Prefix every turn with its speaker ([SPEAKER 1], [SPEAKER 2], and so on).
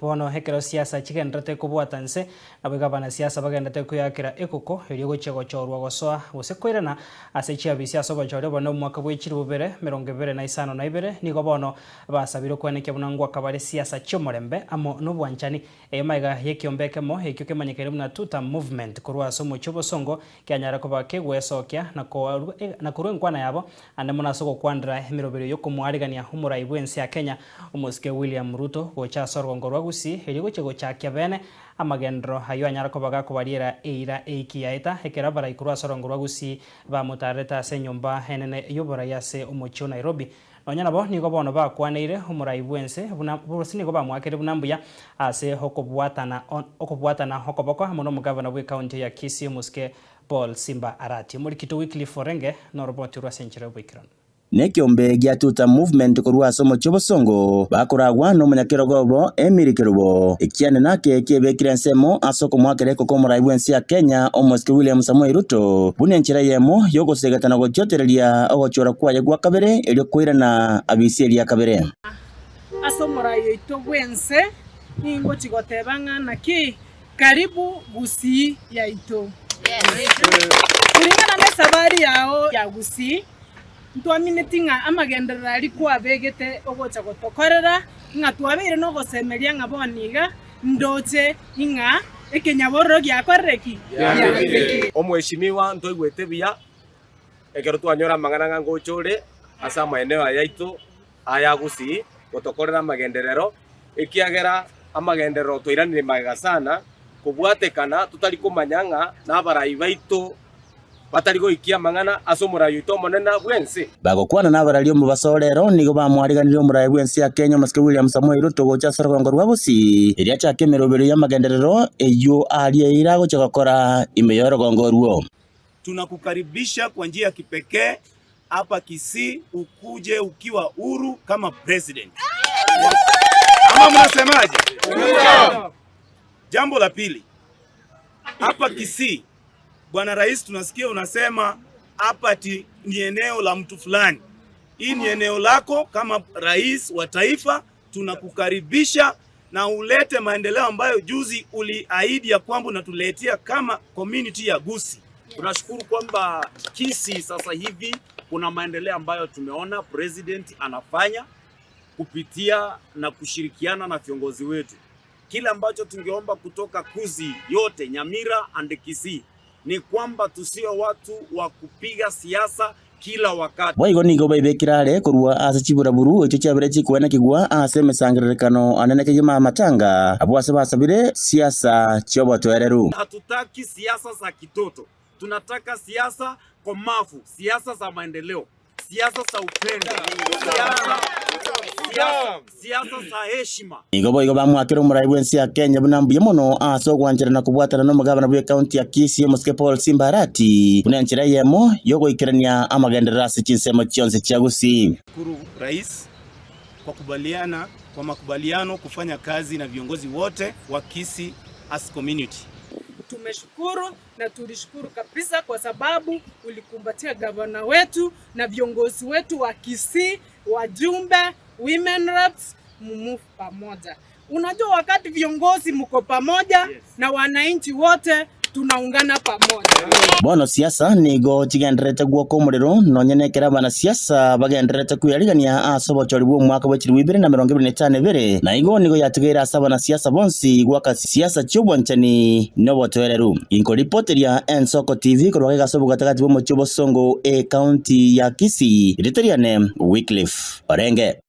[SPEAKER 1] bono hekero siasa chigendrete kubwatanse nabo gabana siasa bagendete kuyakira ekuko eri gochegochorwa gosoa gosekoirana ase chiabisi aso bachore bono mwaka bwechiri bubere 2022 nigo bono basabire kweneke bunangwa kabare siasa chomorembe amo nobwanchani emaiga yekiombekemo ekyo kemanyekere muna tuta movement kurwa somo chobosongo kyanyara koba kegwesokia na kurwenkwana yabo ande muna soko kwandra emirobere yokumwarigania umurai bwensi ya Kenya umuske William Ruto gocha sorgongo rwagusi eri gochego chakia bene amagendro hayo anyara kobaga kubariera eira eikiaita hekera bara ikurwa sorgongo rwagusi ba mutareta se nyumba henene yobora yase umucho Nairobi nonyana bo nigo bono bakwaneire umurai bwense burusini go bamwakere bunambuya ase okobwatana hokoboko muno mugavana bwe county ya Kisii muske Paul Simba Arati muri kitu weekly forenge no robot rwa century bwikran
[SPEAKER 2] nekiombe gya tuta movement kurwa somo chobosongo bakoragwa no munyakirogobo Emily Kirubo ikiane nake kiebekire nsemo asoko mwakere koko murai bwensi ya Kenya omoske William Samoei Ruto bunenchira yemo yogosegatana gochotereria ogochora kwaye gwa kabere elyo koirana abisi elia kabere
[SPEAKER 3] aso murai ito bwense ningo chigotebanga naki karibu Gusii ya ito kulingana na sabari yao ya Gusii ntwaminetinga amagendera ari kwabegete ogocha gotokorera nga twabere no gosemeria nga boniga ndoche inga ekenyaboro gyakoreki
[SPEAKER 4] omweshimiwa ntoigwete bia ekero twanyora mangana nga ngochore asa maeneo ayaito aya Gusii gotokorera amagenderero ekiagera amagenderero toiranire maga sana kubwatekana tutari kumanyanga na barai baito batarigo ikia mangana asomura yuto monena bwense
[SPEAKER 2] bagokwana nabarali mu basolero nigo bamwariganire umurayi bwense ya Kenya muske William Samoei Ruto gocha sorgongo rwabusi eria chake merobero ya magenderero eyo aliyeira gocha gukora imeyoro gongoruo.
[SPEAKER 5] Tunakukaribisha kwa njia ya kipekee hapa Kisii, ukuje ukiwa huru kama president. Ama mnasemaje? Jambo la pili, hapa Kisii Bwana Rais, tunasikia unasema hapa ni eneo la mtu fulani. Hii ni eneo lako kama rais wa taifa, tunakukaribisha na ulete maendeleo ambayo juzi uliahidi ya kwamba unatuletea kama community ya Gusii.
[SPEAKER 6] Tunashukuru kwamba Kisii sasa hivi kuna maendeleo ambayo tumeona president anafanya kupitia na kushirikiana na viongozi wetu. Kile ambacho tungeomba kutoka Gusii yote, Nyamira and Kisii, ni kwamba tusio watu wa kupiga siasa kila wakati.
[SPEAKER 2] Waigo nigo baibekirare kurwa asa chiburaburu echo chabere chikwena kigwa ase mesangirekano anene kejima matanga abo ase basabire siasa chobotwereru.
[SPEAKER 6] Hatutaki siasa za kitoto. Tunataka siasa komafu, siasa za maendeleo, siasa za upendo, siasa za heshima.
[SPEAKER 2] Igo bamwakira umurai bwensi ya Kenya bunambuye muno aso gwanjira na kubwatana no mugabana bwe county ya Kisii muske Paul Simba Arati bunenchira yemo yogo ikirania amagendera sichinsemo chionse cha Gusii.
[SPEAKER 5] Shukuru Rais kwa makubaliano kufanya kazi na viongozi wote wa Kisii as community.
[SPEAKER 3] Tumeshukuru na tulishukuru kabisa kwa sababu ulikumbatia gavana wetu na viongozi wetu wa Kisii, wajumbe, women reps, mumufu pamoja. Unajua wakati viongozi mko pamoja, na wananchi wote tunaungana pamoja.
[SPEAKER 2] Bono siasa nigo chigenderete gwoko muriro nonyenekera bana siasa bagenderete kuyarigania asobo choribwo mwaka wa 2025 na igo nigo yatigira asaba na siasa bonsi gwaka siasa chobwanchani nobotwereru. Inko reporteria Ensoko TV korwa gasobo gatagati bo mochobo songo county ya Kisii. Reteriane Wycliffe Orenge.